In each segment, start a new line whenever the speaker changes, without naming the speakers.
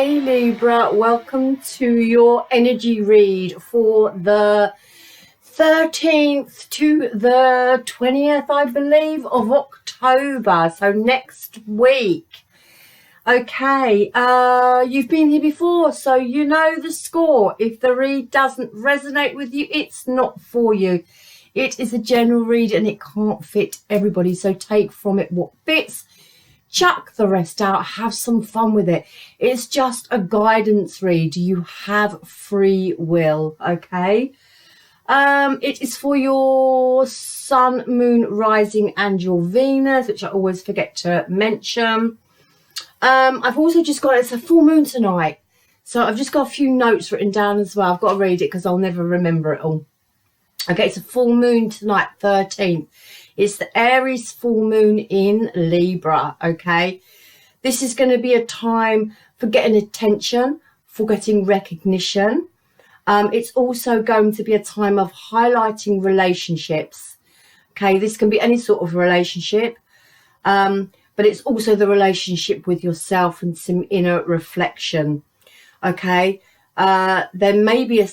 Hey Libra, welcome to your energy read for the 13th to the 20th, I believe, of October. So next week. Okay, you've been here before, so you know the score. If the read doesn't resonate with you, it's not for you. It is a general read and it can't fit everybody, so take from it what fits. Chuck the rest out, have some fun with it. It's just a guidance read. You have free will, okay? It is for your sun, moon, rising, and your Venus, which I always forget to mention. I've also just got, it's a full moon tonight, so I've just got a few notes written down as well. I've got to read it because I'll never remember it all. Okay, it's a full moon tonight, 13th. It's the Aries full moon in Libra, okay? This is going to be a time for getting attention, for getting recognition. It's also going to be a time of highlighting relationships, okay? This can be any sort of relationship, but it's also the relationship with yourself and some inner reflection, okay? There may be a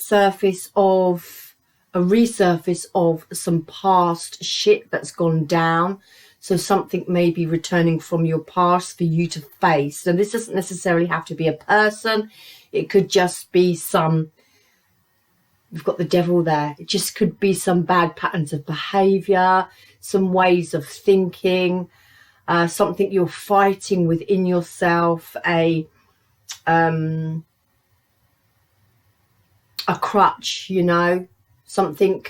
resurface of some past shit that's gone down. So something may be returning from your past for you to face. And this doesn't necessarily have to be a person. It could just be we've got the devil there. It just could be some bad patterns of behavior, some ways of thinking, something you're fighting within yourself, a crutch, you know, something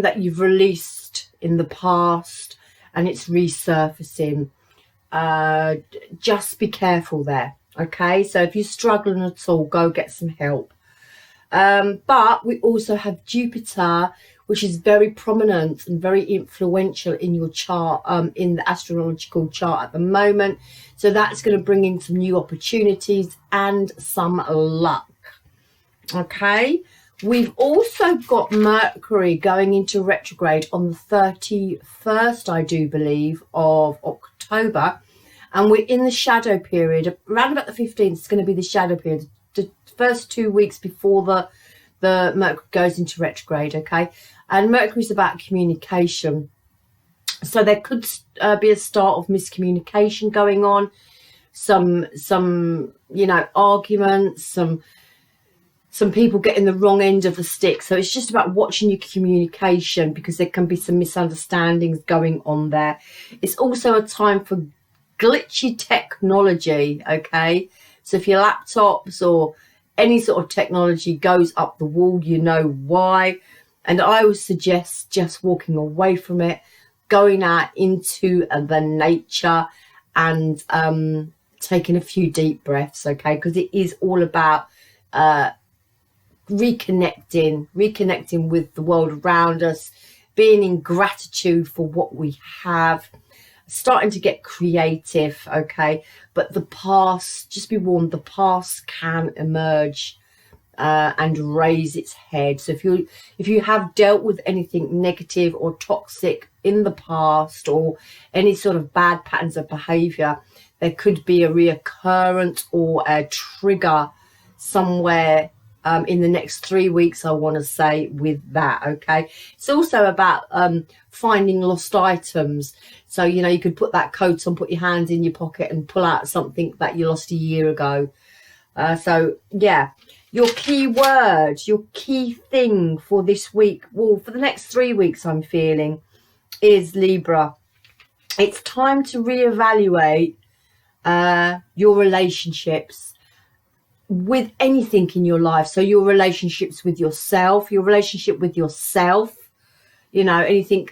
that you've released in the past and it's resurfacing. Just be careful there, okay? So if you're struggling at all, go get some help. But we also have Jupiter, which is very prominent and very influential in your chart, in the astrological chart at the moment. So that's going to bring in some new opportunities and some luck, okay? We've also got Mercury going into retrograde on the 31st, I do believe, of October. And we're in the shadow period. Around about the 15th, it's going to be the shadow period. The first 2 weeks before the Mercury goes into retrograde, okay? And Mercury's about communication. So there could be a start of miscommunication going on. Some you know, arguments, some people getting the wrong end of the stick. So it's just about watching your communication because there can be some misunderstandings going on there. It's also a time for glitchy technology, okay? So if your laptops or any sort of technology goes up the wall, you know why. And I would suggest just walking away from it, going out into the nature and taking a few deep breaths, okay? Because it is all about reconnecting with the world around us, being in gratitude for what we have, starting to get creative, okay? But the past, just be warned, the past can emerge and raise its head. So if you have dealt with anything negative or toxic in the past or any sort of bad patterns of behavior, there could be a reoccurrence or a trigger somewhere in the next 3 weeks, I want to say, with that, okay? It's also about finding lost items. So, you know, you could put that coat on, put your hands in your pocket and pull out something that you lost a year ago. So, yeah, your key word, your key thing for this week, well, for the next 3 weeks, I'm feeling, is Libra. It's time to reevaluate your relationships with anything in your life. So your relationships with yourself, your relationship with yourself, you know, anything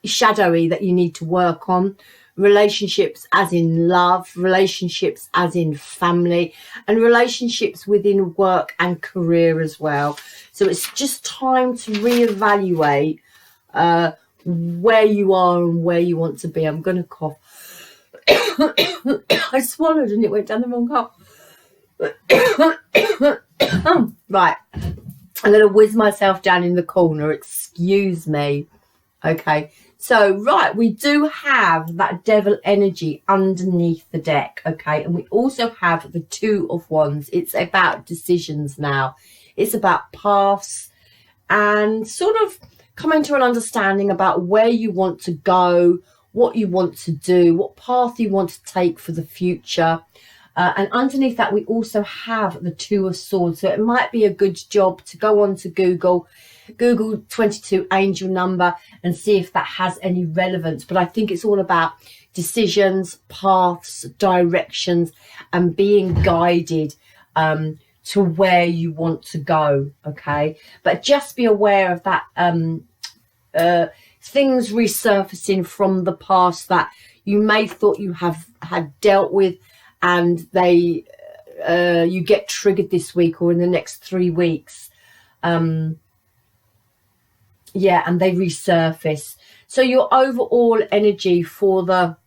shadowy that you need to work on, relationships as in love, relationships as in family, and relationships within work and career as well. So it's just time to reevaluate where you are and where you want to be. I'm going to cough. I swallowed and it went down the wrong hole. Right, I'm going to whiz myself down in the corner, excuse me. Okay, So, right, we do have that devil energy underneath the deck, okay? And we also have the Two of Wands. It's about decisions now. It's about paths and sort of coming to an understanding about where you want to go, what you want to do, what path you want to take for the future. And underneath that, we also have the Two of Swords. So it might be a good job to go on to Google 22 angel number and see if that has any relevance. But I think it's all about decisions, paths, directions, and being guided to where you want to go, okay? But just be aware of that things resurfacing from the past that you may thought you had dealt with, and they you get triggered this week or in the next 3 weeks. Yeah, and they resurface. So your overall energy for the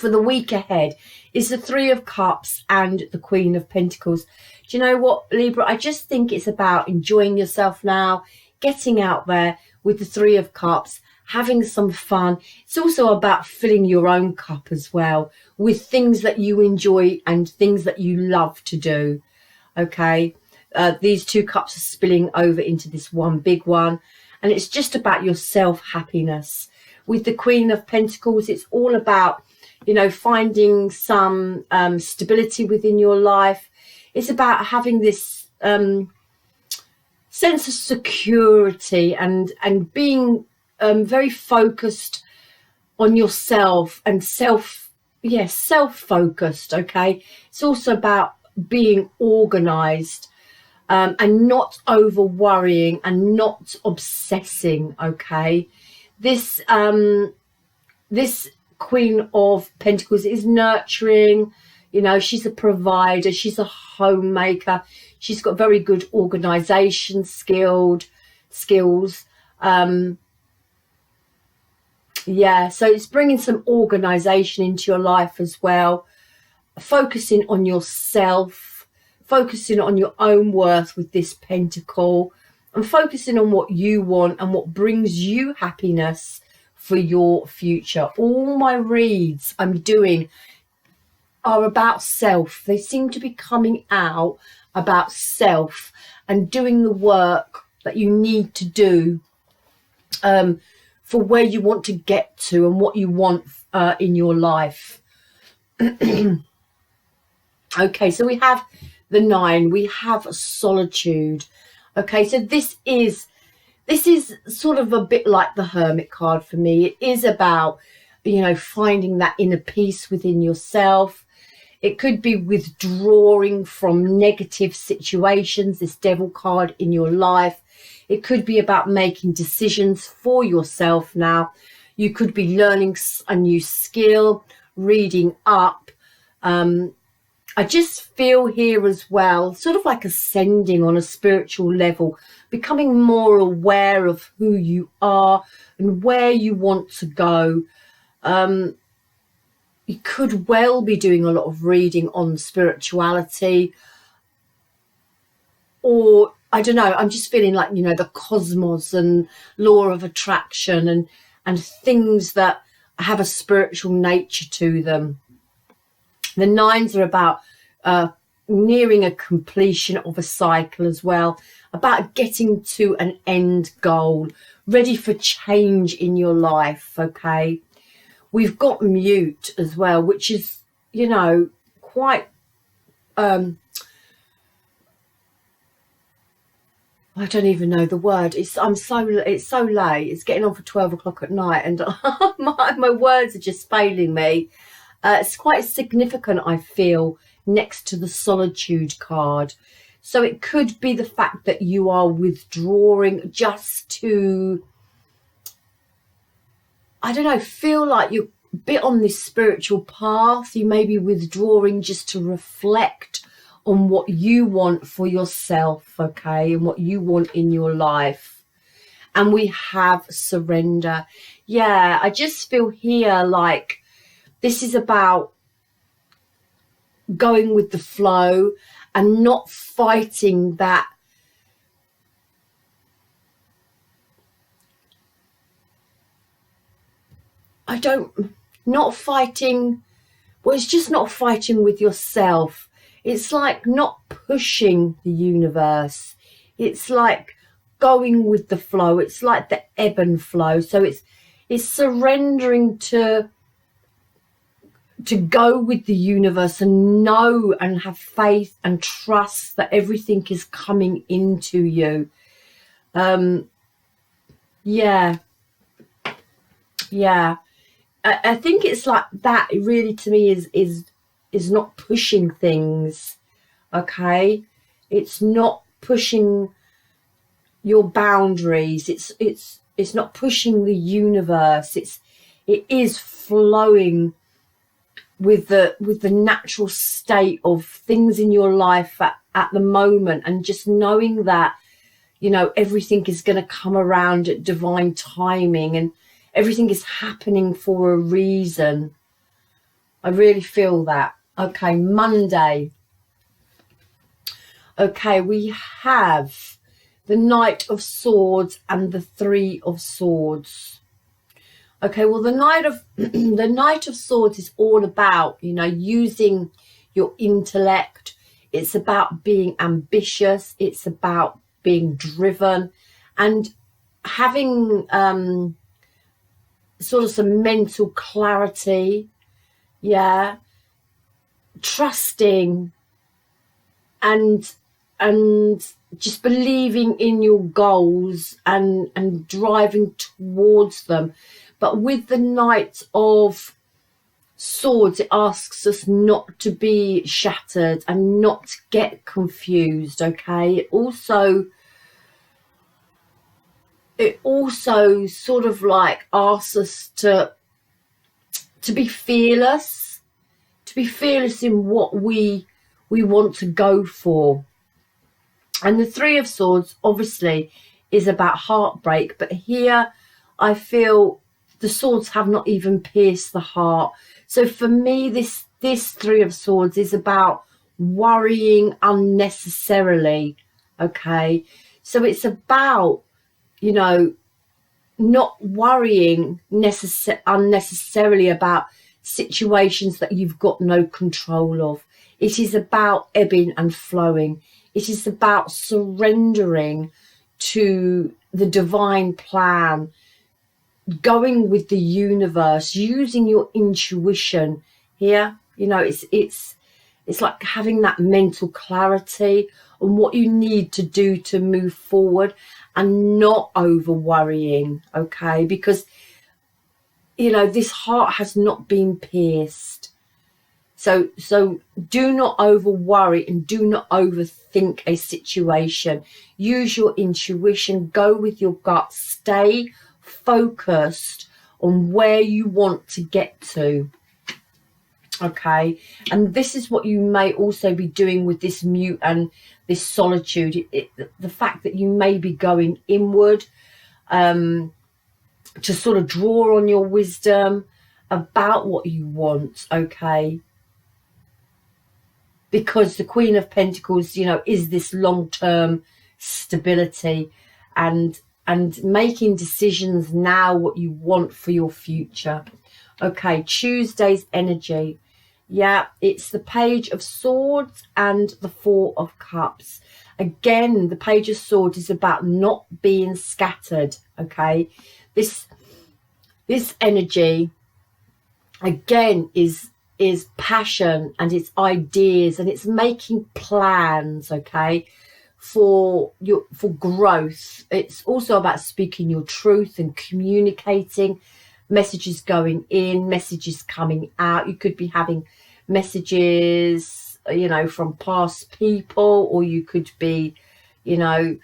week ahead is the Three of Cups and the Queen of Pentacles. Do you know what, Libra? I just think it's about enjoying yourself now, getting out there with the Three of Cups, having some fun. It's also about filling your own cup as well with things that you enjoy and things that you love to do, okay? These two cups are spilling over into this one big one, and it's just about your self-happiness. With the Queen of Pentacles, it's all about, you know, finding some stability within your life. It's about having this sense of security and being very focused on yourself and self-focused, okay? It's also about being organized and not over worrying and not obsessing, okay? This Queen of Pentacles is nurturing. You know, she's a provider, she's a homemaker, she's got very good organization skills. Yeah, so it's bringing some organization into your life as well, focusing on yourself, focusing on your own worth with this pentacle, and focusing on what you want and what brings you happiness for your future. All my reads I'm doing are about self. They seem to be coming out about self and doing the work that you need to do for where you want to get to and what you want in your life. Okay, so we have the 9, we have solitude. Okay, so this is sort of a bit like the Hermit card for me. It is about, you know, finding that inner peace within yourself. It could be withdrawing from negative situations, this Devil card in your life. It could be about making decisions for yourself now. You could be learning a new skill, reading up. I just feel here as well, sort of like ascending on a spiritual level, becoming more aware of who you are and where you want to go. You could well be doing a lot of reading on spirituality, or I don't know, I'm just feeling like, you know, the cosmos and law of attraction and things that have a spiritual nature to them. The 9s are about nearing a completion of a cycle as well, about getting to an end goal, ready for change in your life, okay? We've got mute as well, which is, you know, quite, I don't even know the word. It's so late. It's getting on for 12 o'clock at night, and my words are just failing me. It's quite significant, I feel, next to the solitude card. So it could be the fact that you are withdrawing just to, I don't know, feel like you're a bit on this spiritual path. You may be withdrawing just to reflect on what you want for yourself, okay, and what you want in your life. And we have surrender. Yeah, I just feel here like this is about going with the flow and not fighting that not fighting. Well, it's just not fighting with yourself. It's like not pushing the universe. It's like going with the flow. It's like the ebb and flow. So it's surrendering to go with the universe and know and have faith and trust that everything is coming into you. Yeah. I think it's like that. It really, to me, is not pushing things. Okay, it's not pushing your boundaries. It's not pushing the universe. It is flowing with the natural state of things in your life at the moment, and just knowing that, you know, everything is going to come around at divine timing and everything is happening for a reason. I really feel that. Okay, Monday. Okay, we have the Knight of Swords and the Three of Swords. Okay, well, the Knight of Swords is all about, you know, using your intellect. It's about being ambitious. It's about being driven and having sort of some mental clarity. Yeah, trusting and just believing in your goals and driving towards them. But with the Knight of Swords, it asks us not to be shattered and not to get confused. Okay, it also sort of like asks us to be fearless, in what we want to go for. And the Three of Swords obviously is about heartbreak, but here I feel the swords have not even pierced the heart. So for me, this Three of Swords is about worrying unnecessarily. Okay, so it's about, you know, not worrying unnecessarily about situations that you've got no control of. It is about ebbing and flowing. It is about surrendering to the divine plan, going with the universe, using your intuition here. You know, it's like having that mental clarity on what you need to do to move forward and not over worrying. Okay, because, you know, this heart has not been pierced. So do not over worry and do not overthink a situation. Use your intuition, go with your gut, stay focused on where you want to get to. Okay, and this is what you may also be doing with this mute and this solitude. The fact that you may be going inward to sort of draw on your wisdom about what you want. Okay, because the Queen of Pentacles, you know, is this long-term stability and making decisions now what you want for your future. Okay, Tuesday's energy. Yeah, it's the Page of Swords and the Four of Cups. Again, the Page of Swords is about not being scattered. Okay, this energy again is passion, and it's ideas, and it's making plans, okay, for growth. It's also about speaking your truth and communicating, messages going in, messages coming out. You could be having messages, you know, from past people, or you could be, you know,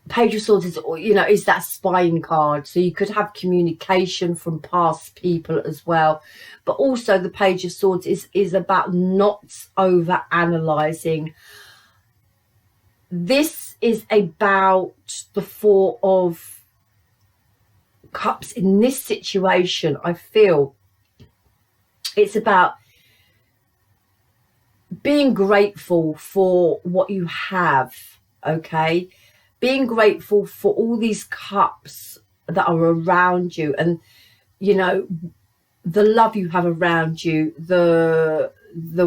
Page of Swords is, you know, is that spine card. So you could have communication from past people as well. But also the Page of Swords is about not over analyzing. This is about the Four of Cups. In this situation, I feel it's about being grateful for what you have. Okay, being grateful for all these cups that are around you, and you know, the love you have around you, the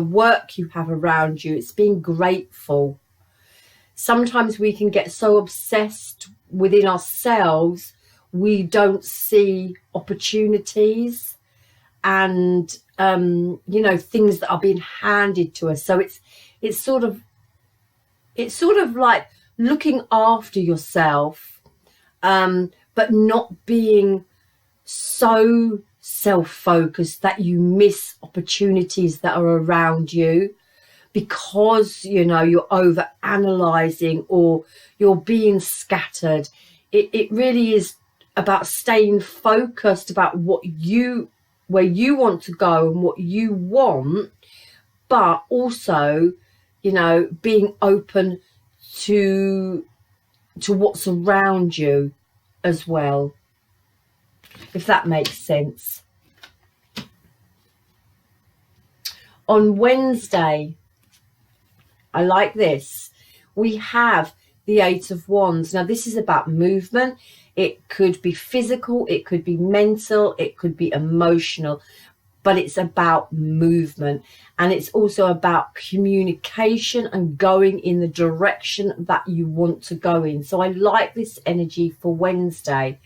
work you have around you. It's being grateful. Sometimes we can get so obsessed within ourselves, we don't see opportunities and you know, things that are being handed to us. So it's sort of like looking after yourself, but not being so self-focused that you miss opportunities that are around you, because you know, you're over analyzing or you're being scattered. It really is about staying focused about where you want to go and what you want, but also, you know, being open to what's around you as well, if that makes sense. On Wednesday, I like this. We have the Eight of Wands. Now, this is about movement. It could be physical, it could be mental, it could be emotional, but it's about movement. And it's also about communication and going in the direction that you want to go in. So I like this energy for Wednesday.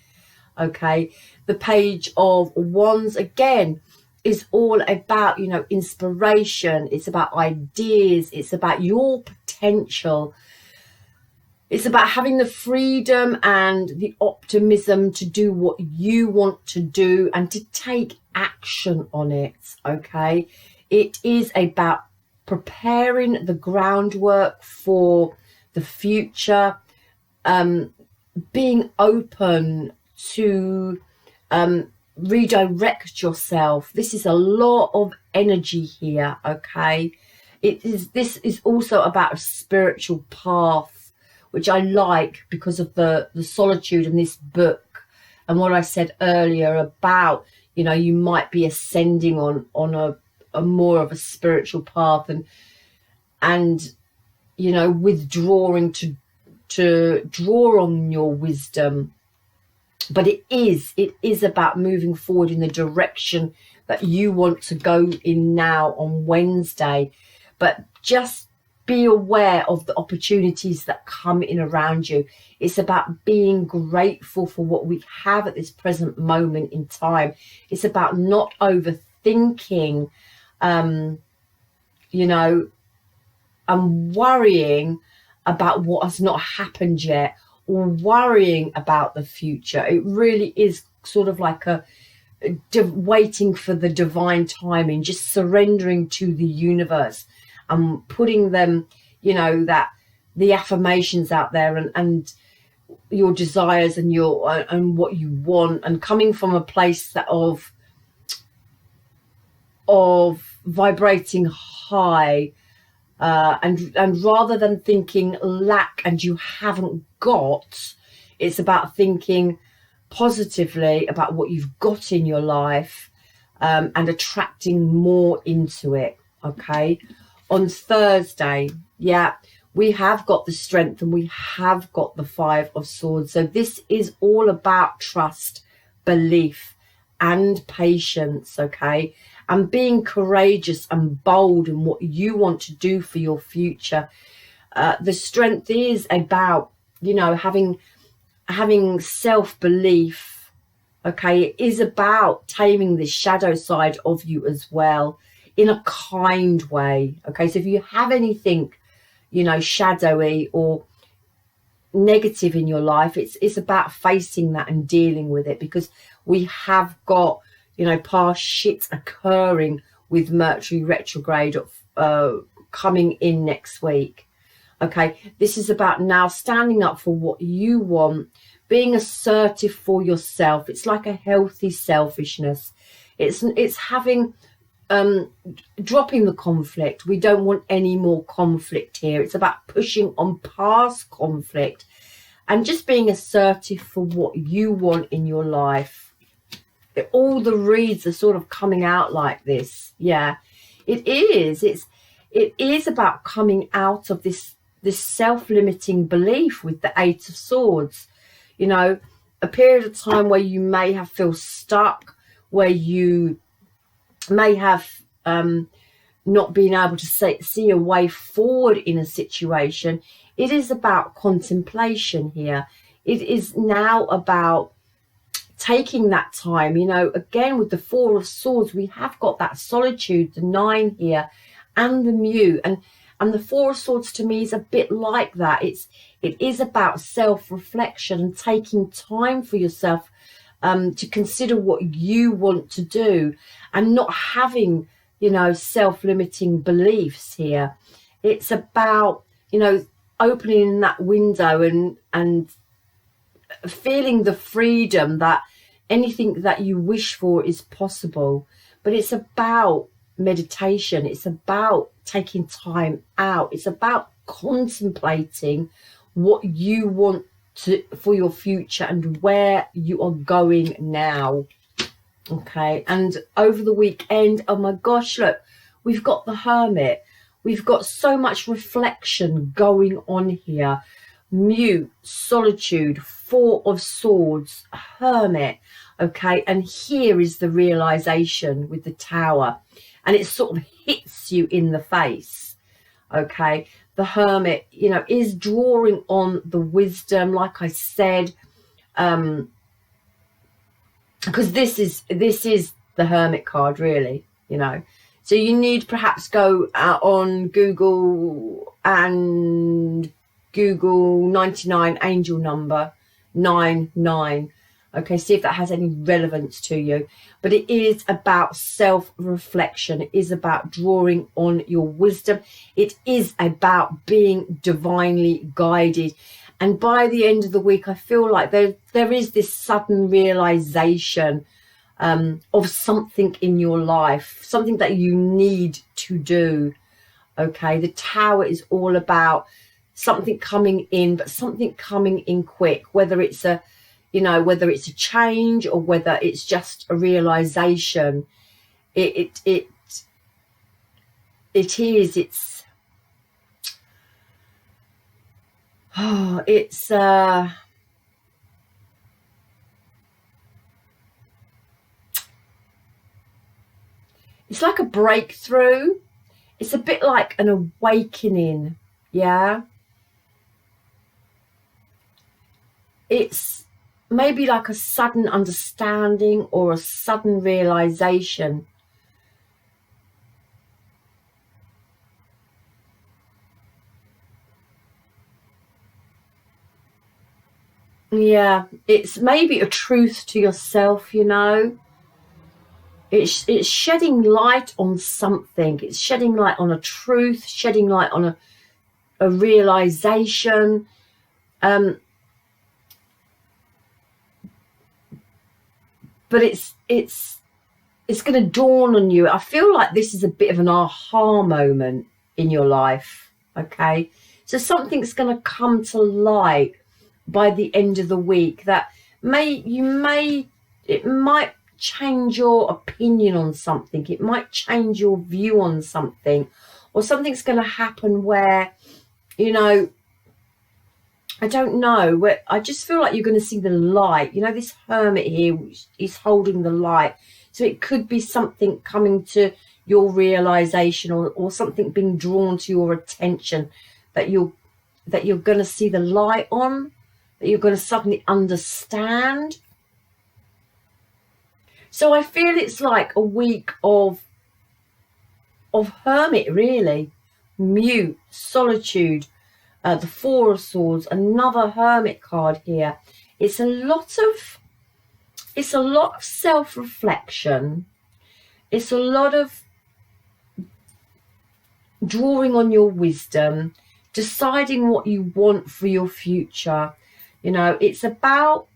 Okay, the Page of Wands again is all about, you know, inspiration. It's about ideas. It's about your potential. It's about having the freedom and the optimism to do what you want to do and to take action on it. Okay, it is about preparing the groundwork for the future, being open to redirect yourself. This is a lot of energy here. Okay, this is also about a spiritual path, which I like because of the solitude in this book and what I said earlier about, you know, you might be ascending on a more of a spiritual path and you know, withdrawing to draw on your wisdom. But it is about moving forward in the direction that you want to go in now on Wednesday. But just be aware of the opportunities that come in around you. It's about being grateful for what we have at this present moment in time. It's about not overthinking, you know, and worrying about what has not happened yet, or worrying about the future. It really is sort of like waiting for the divine timing, just surrendering to the universe and putting them, you know, that the affirmations out there and your desires and and what you want, and coming from a place that of vibrating high, and rather than thinking lack and you haven't got, it's about thinking positively about what you've got in your life, and attracting more into it. Okay, on Thursday, yeah, we have got the Strength and we have got the Five of Swords. So this is all about trust, belief and patience. Okay, and being courageous and bold in what you want to do for your future. The Strength is about, you know, having self-belief. Okay, it is about taming the shadow side of you as well, in a kind way. Okay, so if you have anything, you know, shadowy or negative in your life, it's about facing that and dealing with it, because we have got, you know, past shit occurring with Mercury retrograde coming in next week. Okay, this is about now standing up for what you want, being assertive for yourself. It's like a healthy selfishness. It's having dropping the conflict. We don't want any more conflict here. It's about pushing on past conflict and just being assertive for what you want in your life. All the reads are sort of coming out like this. Yeah, it is. It is about coming out of this this self-limiting belief with the Eight of Swords. You know, a period of time where you may have feel stuck, where you may have not been able to see a way forward in a situation. It is about contemplation here. It is now about taking that time. You know, again, with the Four of Swords, we have got that solitude, the 9 here, and the Mute. And the Four of Swords to me is a bit like that. It is about self-reflection and taking time for yourself to consider what you want to do, and not having, you know, self-limiting beliefs here. It's about, you know, opening that window and feeling the freedom that anything that you wish for is possible. But it's about meditation. It's about taking time out. It's about contemplating what you want for your future and where you are going now. Okay, and over the weekend, oh my gosh, look, we've got the Hermit. We've got so much reflection going on here. Mute, solitude, Four of Swords, Hermit. Okay, and here is the realization with the Tower, and it sort of hits you in the face. Okay, the Hermit, you know, is drawing on the wisdom, like I said, because this is the Hermit card, really, you know. So you need perhaps go out on Google and Google 99 angel number 99. Okay, see if that has any relevance to you. But it is about self-reflection. It is about drawing on your wisdom. It is about being divinely guided. And by the end of the week, I feel like there is this sudden realization of something in your life, something that you need to do. Okay, the Tower is all about something coming in, but something coming in quick, whether it's a, you know, whether it's a change or whether it's just a realization. It's like a breakthrough. It's a bit like an awakening. Yeah, it's maybe like a sudden understanding or a sudden realization. Yeah, it's maybe a truth to yourself, you know. It's shedding light on something. It's shedding light on a truth, shedding light on a realization. But it's going to dawn on you. I feel like this is a bit of an aha moment in your life. Okay, so something's going to come to light by the end of the week that it might change your opinion on something. It might change your view on something, or something's going to happen where, you know, I don't know, where I just feel like you're going to see the light. You know, this Hermit here is holding the light, so it could be something coming to your realization, or something being drawn to your attention that you're going to see the light on, that you're going to suddenly understand. So I feel it's like a week of Hermit, really. Mute, solitude, the Four of Swords, another Hermit card here. It's a lot of self-reflection. It's a lot of drawing on your wisdom, deciding what you want for your future. You know, it's about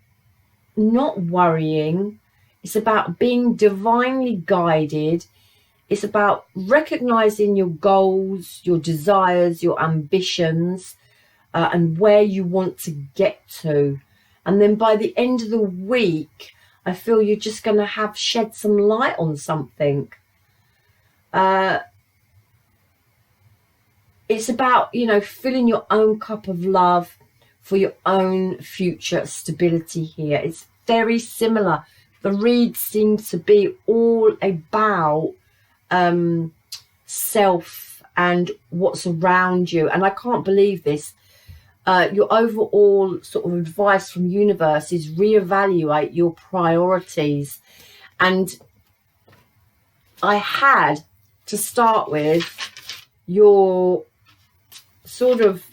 not worrying. It's about being divinely guided. It's about recognizing your goals, your desires, your ambitions, and where you want to get to. And then by the end of the week, I feel you're just going to have shed some light on something. it's about, you know, filling your own cup of love for your own future stability here. It's very similar. The read seems to be all about self and what's around you. And I can't believe this. Your overall sort of advice from universe is reevaluate your priorities. And I had to start with your sort of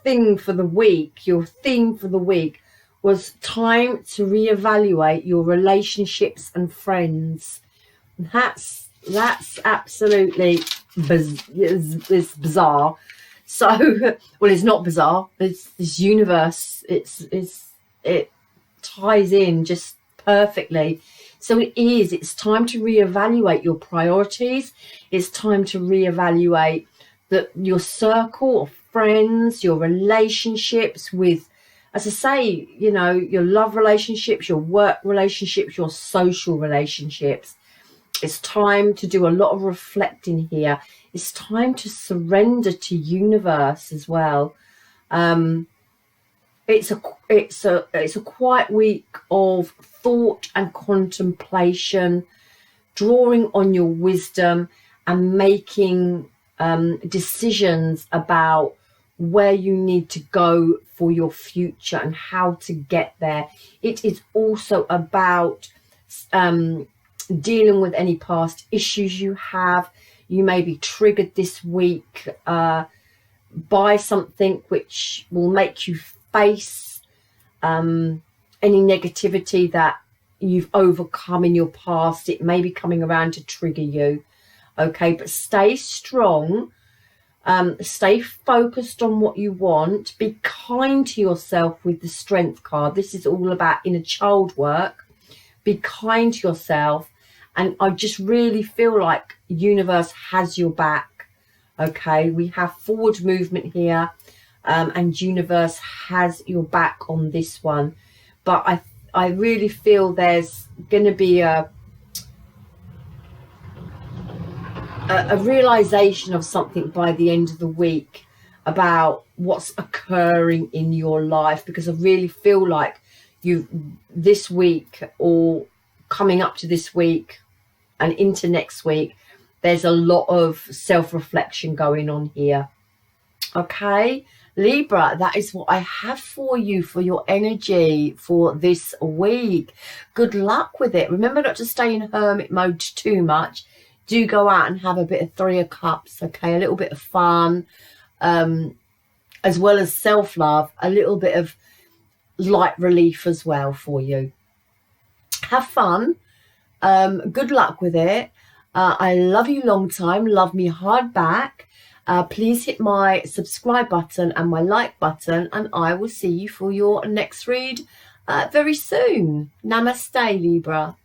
thing for the week. Your theme for the week was time to reevaluate your relationships and friends. That's absolutely it's bizarre. So, well, it's not bizarre. It's this universe. It ties in just perfectly. So it is. It's time to reevaluate your priorities. It's time to reevaluate your circle of friends, your relationships with, as I say, you know, your love relationships, your work relationships, your social relationships. It's time to do a lot of reflecting here. It's time to surrender to universe as well. It's a quiet week of thought and contemplation, drawing on your wisdom and making decisions about where you need to go for your future and how to get there. It is also about dealing with any past issues you have. You may be triggered this week by something which will make you face any negativity that you've overcome in your past. It may be coming around to trigger you. Okay, but stay strong. Stay focused on what you want. Be kind to yourself with the Strength card. This is all about inner child work. Be kind to yourself. And I just really feel like universe has your back. Okay, we have forward movement here, and universe has your back on this one. But I really feel there's going to be a realization of something by the end of the week about what's occurring in your life, because I really feel like you this week or coming up to this week and into next week, there's a lot of self-reflection going on here. Okay, Libra, that is what I have for you for your energy for this week. Good luck with it. Remember not to stay in hermit mode too much. Do go out and have a bit of Three of Cups, okay? A little bit of fun, as well as self-love, a little bit of light relief as well for you. Have fun. Good luck with it. I love you long time. Love me hard back. Please hit my subscribe button and my like button, and I will see you for your next read very soon. Namaste, Libra.